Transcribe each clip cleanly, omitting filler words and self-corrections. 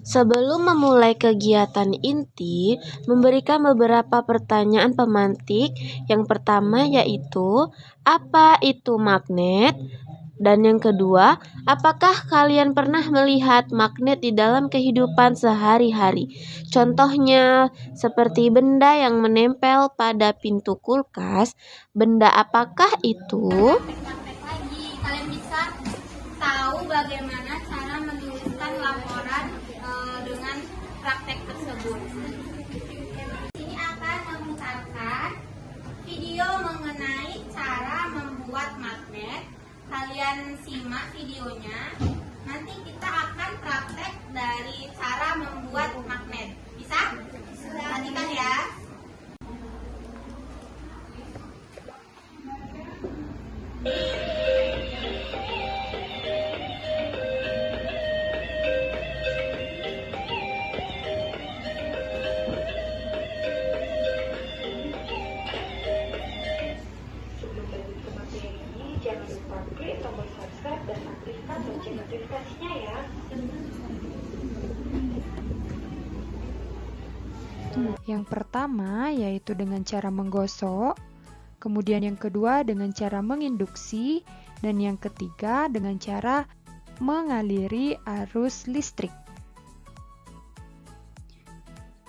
Sebelum memulai kegiatan inti, memberikan beberapa pertanyaan pemantik. Yang pertama yaitu, apa itu magnet? Dan yang kedua, apakah kalian pernah melihat magnet di dalam kehidupan sehari-hari? Contohnya, seperti benda yang menempel pada pintu kulkas. Benda apakah itu? Praktek lagi, kalian bisa tahu bagaimana cara menuliskan laporan dengan praktek tersebut. Ini akan memutarkan video mengenai cara membuat magnet. Kalian simak videonya. Nanti kita akan praktek dari cara membuat magnet. Bisa? Perhatikan ya. Sebelum lanjut ke materi ini, jangan lupa klik tombol subscribe dan aktifkan lonceng notifikasinya ya. Yang pertama yaitu dengan cara menggosok, kemudian yang kedua dengan cara menginduksi, dan yang ketiga dengan cara mengaliri arus listrik.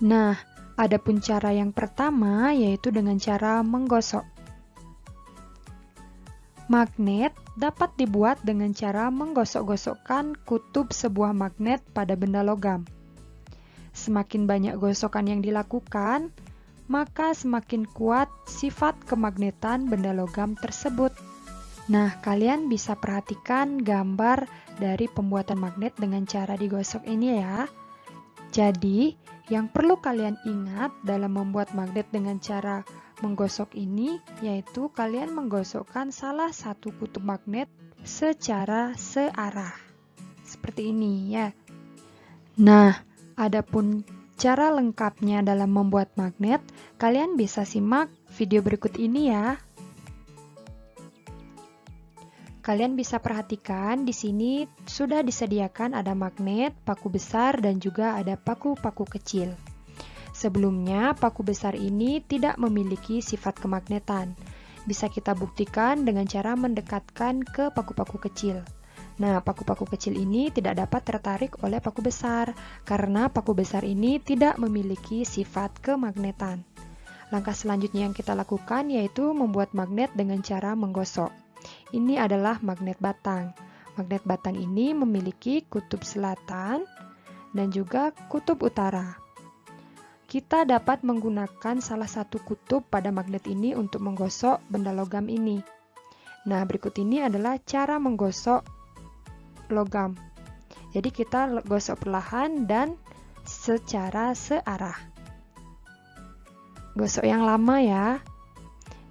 Nah, adapun cara yang pertama yaitu dengan cara menggosok. Magnet dapat dibuat dengan cara menggosok-gosokkan kutub sebuah magnet pada benda logam. Semakin banyak gosokan yang dilakukan, maka semakin kuat sifat kemagnetan benda logam tersebut. Nah, kalian bisa perhatikan gambar dari pembuatan magnet dengan cara digosok ini ya. Jadi, yang perlu kalian ingat dalam membuat magnet dengan cara menggosok ini, yaitu kalian menggosokkan salah satu kutub magnet secara searah. Seperti ini ya. Nah, adapun cara lengkapnya dalam membuat magnet, kalian bisa simak video berikut ini ya. Kalian bisa perhatikan di sini sudah disediakan ada magnet, paku besar, dan juga ada paku-paku kecil. Sebelumnya, paku besar ini tidak memiliki sifat kemagnetan. Bisa kita buktikan dengan cara mendekatkan ke paku-paku kecil. Nah, paku-paku kecil ini tidak dapat tertarik oleh paku besar, karena paku besar ini tidak memiliki sifat kemagnetan. Langkah selanjutnya yang kita lakukan yaitu membuat magnet dengan cara menggosok. Ini adalah magnet batang. Magnet batang ini memiliki kutub selatan dan juga kutub utara. Kita dapat menggunakan salah satu kutub pada magnet ini untuk menggosok benda logam ini. Nah, berikut ini adalah cara menggosok logam. Jadi kita gosok perlahan dan secara searah. Gosok yang lama ya.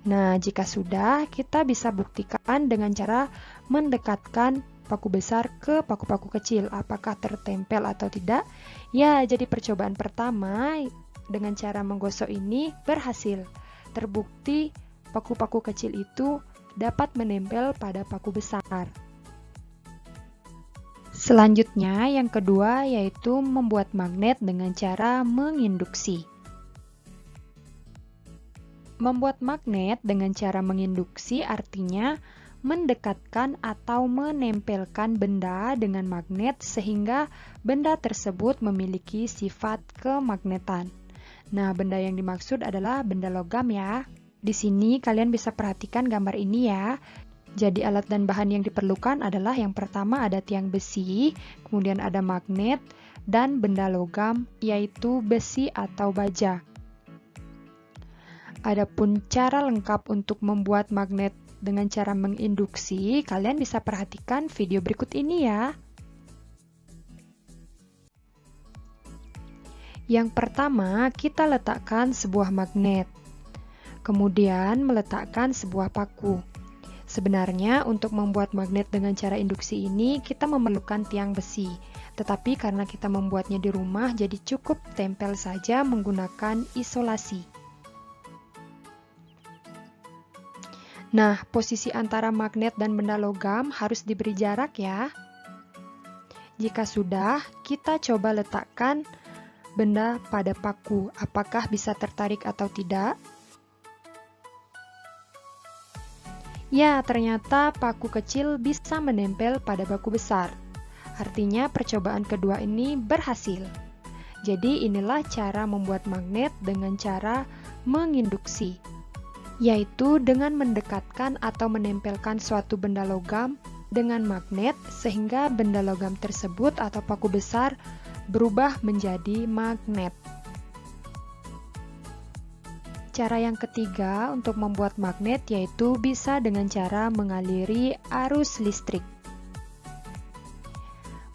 Nah, jika sudah, kita bisa buktikan dengan cara mendekatkan paku besar ke paku-paku kecil. Apakah tertempel atau tidak? Ya, jadi percobaan pertama dengan cara menggosok ini berhasil. Terbukti paku-paku kecil itu dapat menempel pada paku besar. Selanjutnya, yang kedua yaitu membuat magnet dengan cara menginduksi. Membuat magnet dengan cara menginduksi artinya mendekatkan atau menempelkan benda dengan magnet sehingga benda tersebut memiliki sifat kemagnetan. Nah, benda yang dimaksud adalah benda logam ya. Di sini kalian bisa perhatikan gambar ini ya. Jadi alat dan bahan yang diperlukan adalah yang pertama ada tiang besi, kemudian ada magnet, dan benda logam yaitu besi atau baja. Adapun cara lengkap untuk membuat magnet dengan cara menginduksi, kalian bisa perhatikan video berikut ini ya. Yang pertama, kita letakkan sebuah magnet. Kemudian meletakkan sebuah paku. Sebenarnya untuk membuat magnet dengan cara induksi ini kita memerlukan tiang besi. Tetapi karena kita membuatnya di rumah, jadi cukup tempel saja menggunakan isolasi. Nah, posisi antara magnet dan benda logam harus diberi jarak ya. Jika sudah, kita coba letakkan benda pada paku. Apakah bisa tertarik atau tidak? Ya, ternyata paku kecil bisa menempel pada paku besar. Artinya percobaan kedua ini berhasil. Jadi inilah cara membuat magnet dengan cara menginduksi, yaitu dengan mendekatkan atau menempelkan suatu benda logam dengan magnet sehingga benda logam tersebut atau paku besar berubah menjadi magnet. Cara yang ketiga untuk membuat magnet yaitu bisa dengan cara mengaliri arus listrik.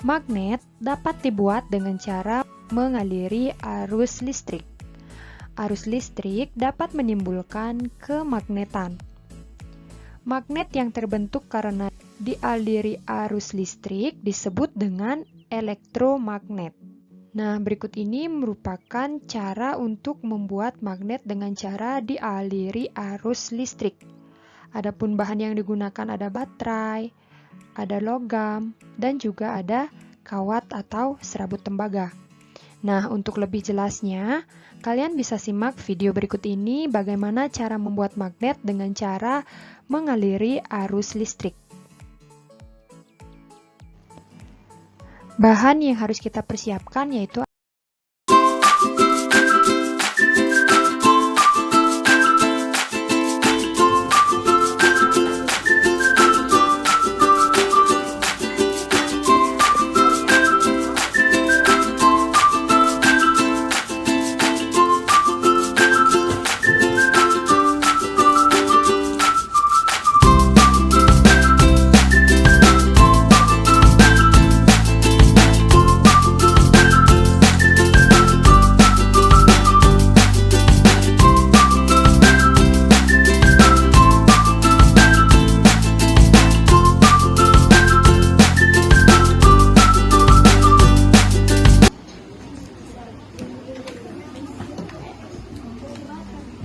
Magnet dapat dibuat dengan cara mengaliri arus listrik. Arus listrik dapat menimbulkan kemagnetan. Magnet yang terbentuk karena dialiri arus listrik disebut dengan elektromagnet. Nah, berikut ini merupakan cara untuk membuat magnet dengan cara dialiri arus listrik. Adapun bahan yang digunakan ada baterai, ada logam, dan juga ada kawat atau serabut tembaga. Nah, untuk lebih jelasnya, kalian bisa simak video berikut ini bagaimana cara membuat magnet dengan cara mengaliri arus listrik. Bahan yang harus kita persiapkan yaitu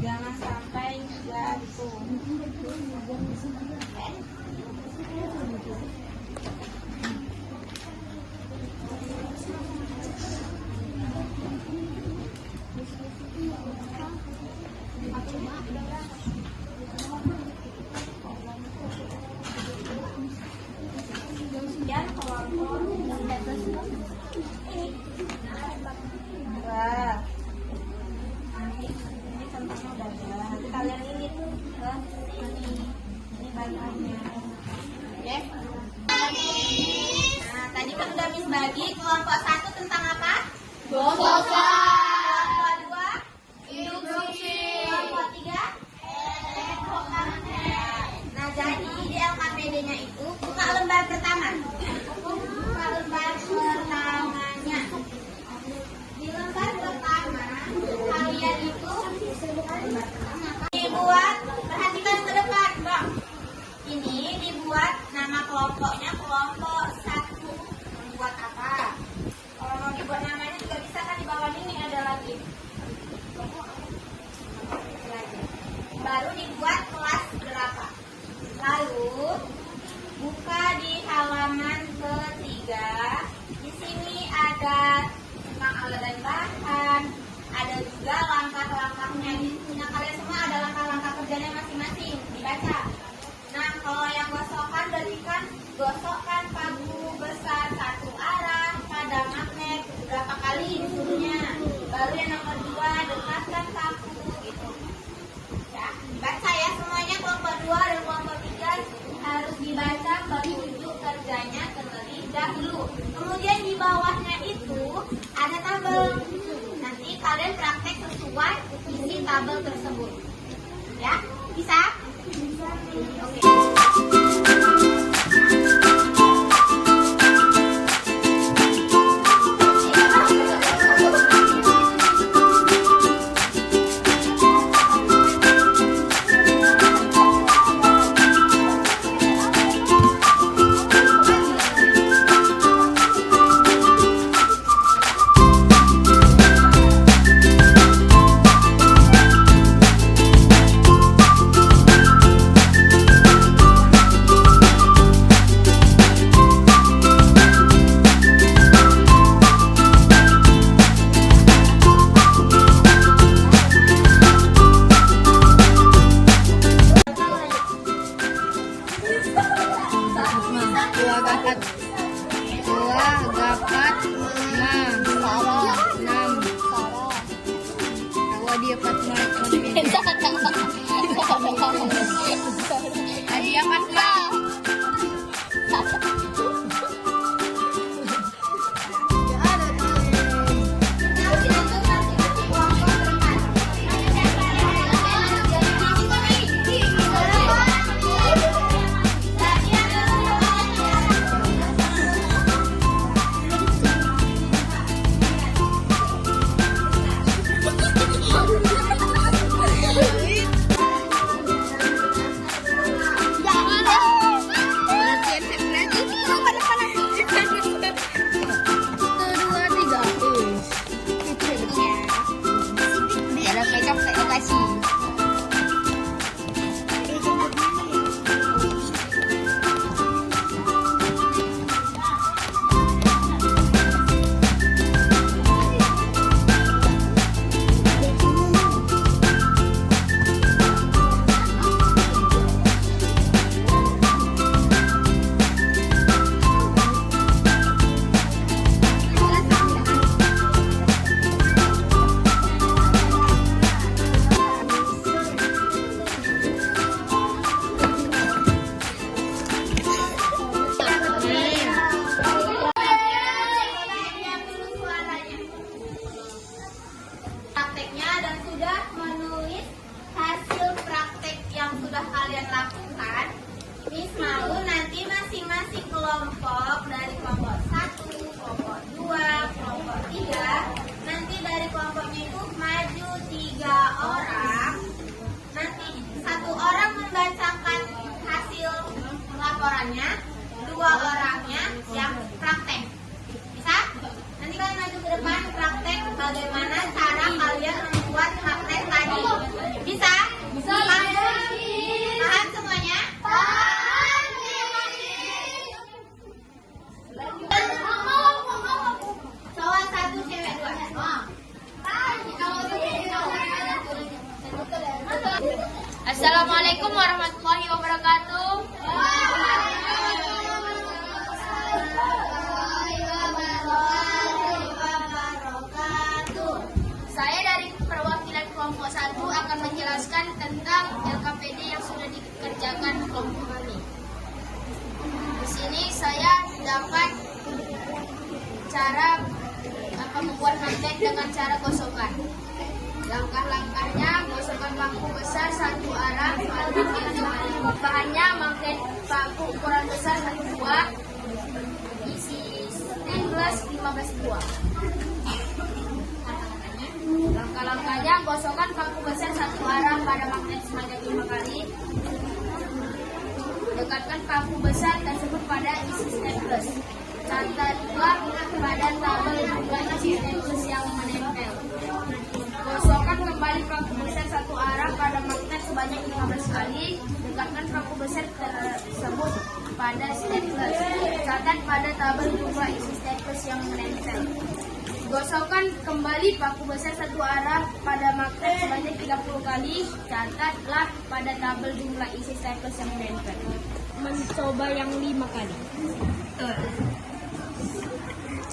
jangan sampai jatuh. Dan kelompok ini. Wah. Ini contohnya udah ada. Nanti kalian lilit ke ini bagiannya. Oke. Nah, tadi kan udah Miss bagi kelompok 1 tentang apa? Gosok-gosok. Kelompok 2 induksi. Kelompok 3 elektromagnet. Nah, jadi di LKPD-nya itu buka lembar pertama. Buka lembar pertamanya. Di lembar pertama kalian itu dibuat, perhatikan ke depan, Bang. Ini dibuat nama kelompoknya kelompok 1. Buat apa? Kalau mau dibuat namanya juga bisa kan, di bawah ini ada lagi. Baru dibuat kelas berapa. Lalu buka di halaman ketiga. Di sini ada tentang alat dan bahan, ada juga langkah-langkahnya. Nah, kalian semua ada langkah-langkah kerjanya masing-masing, dibaca. Nah, kalau yang gosokan berarti kan gosokkan paku besar satu arah pada magnet berapa kali disuruhnya. Baru yang nomor 2 dekatkan paku gitu. Ya, dibaca ya semuanya, kelompok 2 dan kelompok 3 harus dibaca petunjuk kerjanya terlebih dahulu. Kemudian di bawahnya itu ada tabel. Nanti kalian praktek sesuai isi tabel tersebut. Ya, bisa? Oke. Hadiah pas. Prakteknya dan sudah menulis hasil praktek yang sudah kalian lakukan. Miss mau nanti masing-masing kelompok dari kelompok 1, kelompok 2, kelompok 3, nanti dari kelompoknya itu maju 3 orang. Nanti 1 orang membacakan hasil laporannya, 2 orangnya yang praktek. Bisa? Nanti kalian maju ke depan praktek bagaimana cara kalian membuat magnet tadi. Bisa? Bisa. Paham semuanya? Cowok 1, cewek 2. Assalamualaikum warahmatullahi wabarakatuh. Saya dari perwakilan kelompok 1 akan menjelaskan tentang LKPD yang sudah dikerjakan kelompok kami. Di sini saya dapat cara membuat magnet dengan cara gosokan. Langkah-langkahnya, gosokkan paku besar 1 arah pada magnet kembali. Bahannya magnet paku ukuran besar 1 buah, isi stainless 15 buah. Langkah-langkahnya, gosokkan paku besar 1 arah pada magnet sebanyak 5 kali. Dekatkan paku besar tersebut pada isi stainless. Catatlah pada tabel jumlah isi stainless yang menempel. Gosokkan kembali paku besar 1 arah pada magnet sebanyak 15 kali. Dekatkan paku besar tersebut pada stainless. Catat pada tabel jumlah isi stainless yang menempel. Gosokkan kembali paku besar 1 arah pada magnet sebanyak 30 kali. Catatlah pada tabel jumlah isi stainless yang menempel. Mencoba yang 5 kali. Betul.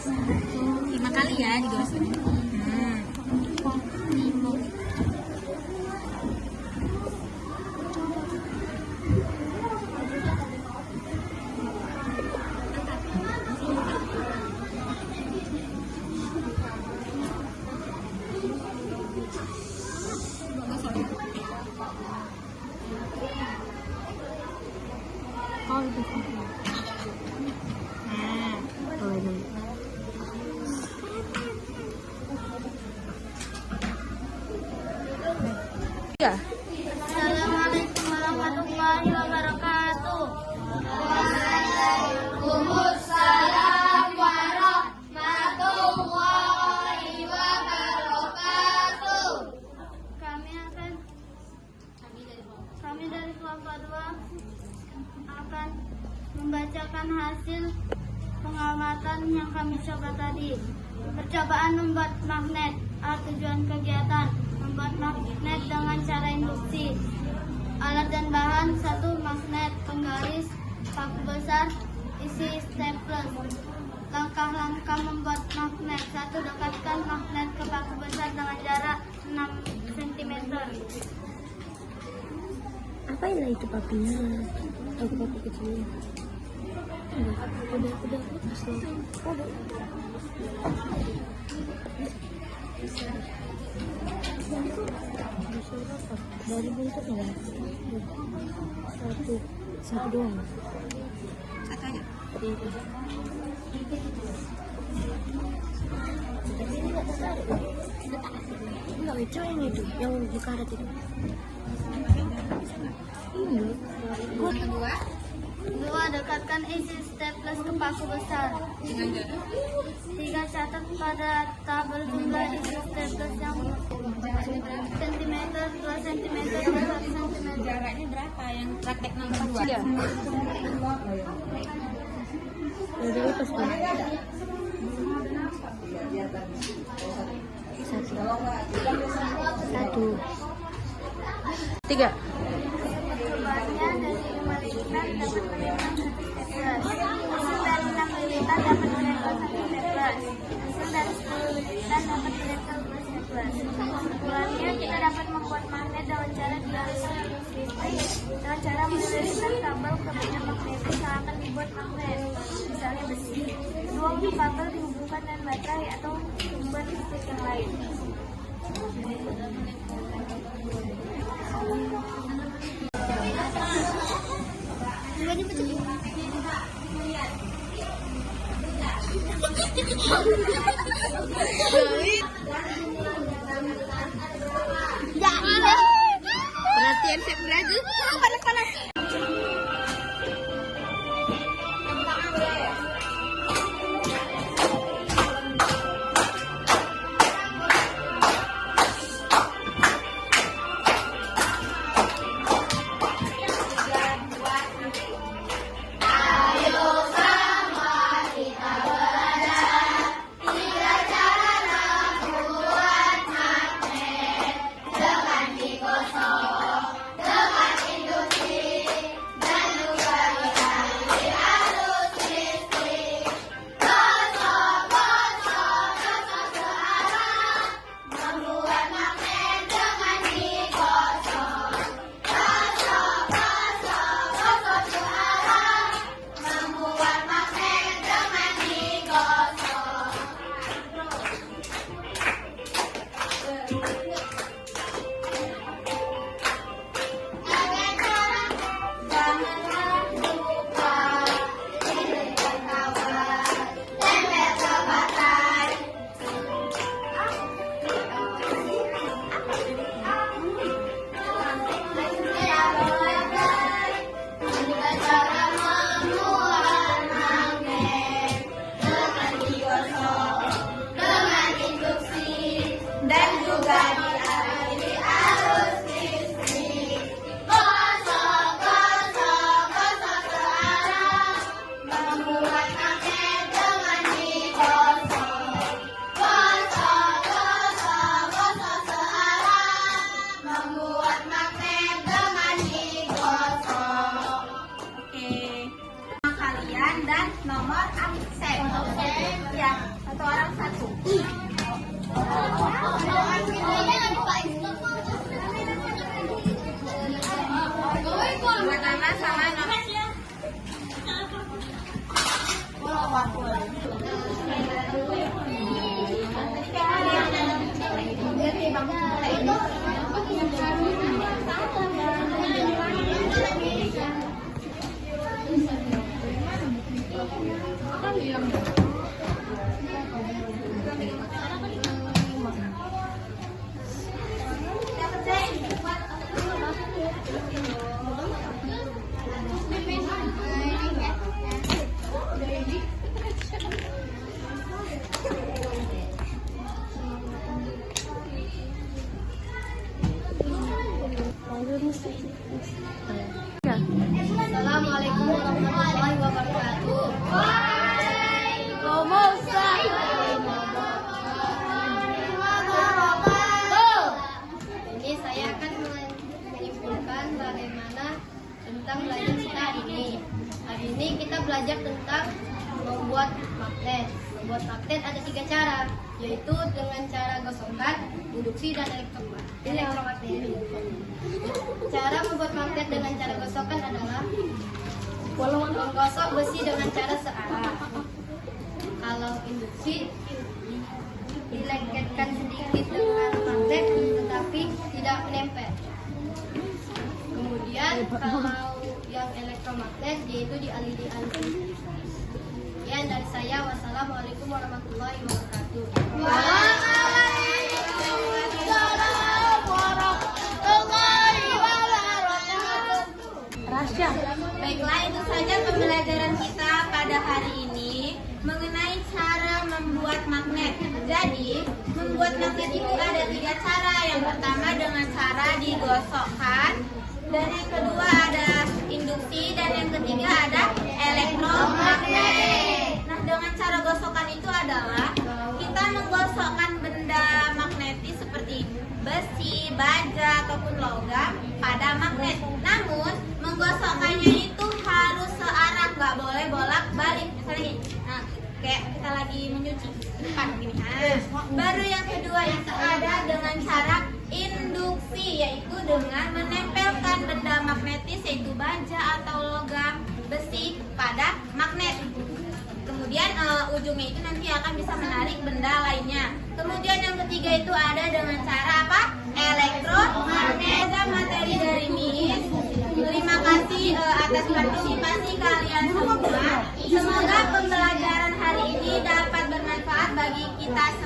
5 kali ya digosok. Assalamualaikum warahmatullahi wabarakatuh. Waalaikumsalam warahmatullahi wabarakatuh. Kami dari kelompok 2 akan membacakan hasil pengamatan yang kami coba tadi. Percobaan membuat magnet. Tujuan kegiatan membuat magnet dengan cara induksi. Alat dan bahan: 1 magnet, penggaris, paku besar, isi stapler. Langkah-langkah membuat magnet: 1. Dekatkan magnet ke paku besar dengan jarak 6 cm. Apain lah itu papinya? Aku papi kecilnya. Udah putus loh. Dari bentuk enggak? Satu doang. Satu aja. Iya. Tapi ini nggak tertarik. Enggak, itu yang itu, yang di karet itu. Enggak. Kedua, Dua, dekatkan isi staples ke paku besar. Tiga, catat pada tabel jumlah isi staples yang sentimeter, 2 cm, 1 cm. jaraknya berapa yang praktek nomor 2? Udah lepas Pak. Satu. Tiga. Percobaannya dari 5 lilitan dapat menyiapkan 1 staples. Hasil dari 6 lilitan dapat menyiapkan 1 staples. Hasil dari 10 lilitan dapat menyiapkan 2 staples. Kesimpulannya, kita dapat membuat magnet dengan cara dihaluskan listrik. Dengan cara menelurkan kabel ke benda magnetis yang akan dibuat magnet, misalnya besi. Kedua, untuk kabel dihubungkan dengan baterai atau sumber listrik yang lain. Perhatian saya beradu. Panas. Dan nomor absen. Ya, satu orang satu. Pertama sama nomor. Assalamualaikum warahmatullahi wabarakatuh. Ini saya akan menyimpulkan bagaimana tentang belajar kita hari ini. Hari ini kita belajar tentang membuat magnet. Membuat magnet ada 3 cara, yaitu dengan cara gosokan, induksi, dan elektromagnet. Cara membuat magnet dengan cara gosokan adalah menggosok besi dengan cara searah. Kalau induksi, dilengketkan sedikit dengan magnet tetapi tidak menempel. Kemudian kalau yang elektromagnet yaitu dialih-alih. Sekian dari saya. Wassalamualaikum warahmatullahi wabarakatuh. Baiklah, itu saja pembelajaran kita pada hari ini mengenai cara membuat magnet. Jadi, membuat magnet itu ada 3 cara. Yang pertama dengan cara digosokkan, dan yang kedua ada induksi, dan yang ketiga ada elektromagnet. Nah, dengan cara gosokan itu adalah kita menggosokkan benda magnetis seperti besi, baja, ataupun logam pada magnet. Namun, menggosokkannya itu harus searah, nggak boleh bolak-balik. Misalnya, nah, kayak kita lagi menyuci depan gini. Baru yang kedua itu ada dengan cara induksi, yaitu dengan menempelkan benda magnetis yaitu baja atau logam, besi pada magnet. Kemudian ujungnya itu nanti akan bisa menarik benda lainnya. Kemudian yang ketiga itu ada dengan cara apa? Elektromagnet. Materi dari Miss. Terima kasih atas partisipasi kalian semua. Semoga pembelajaran hari ini dapat bermanfaat bagi kita semua.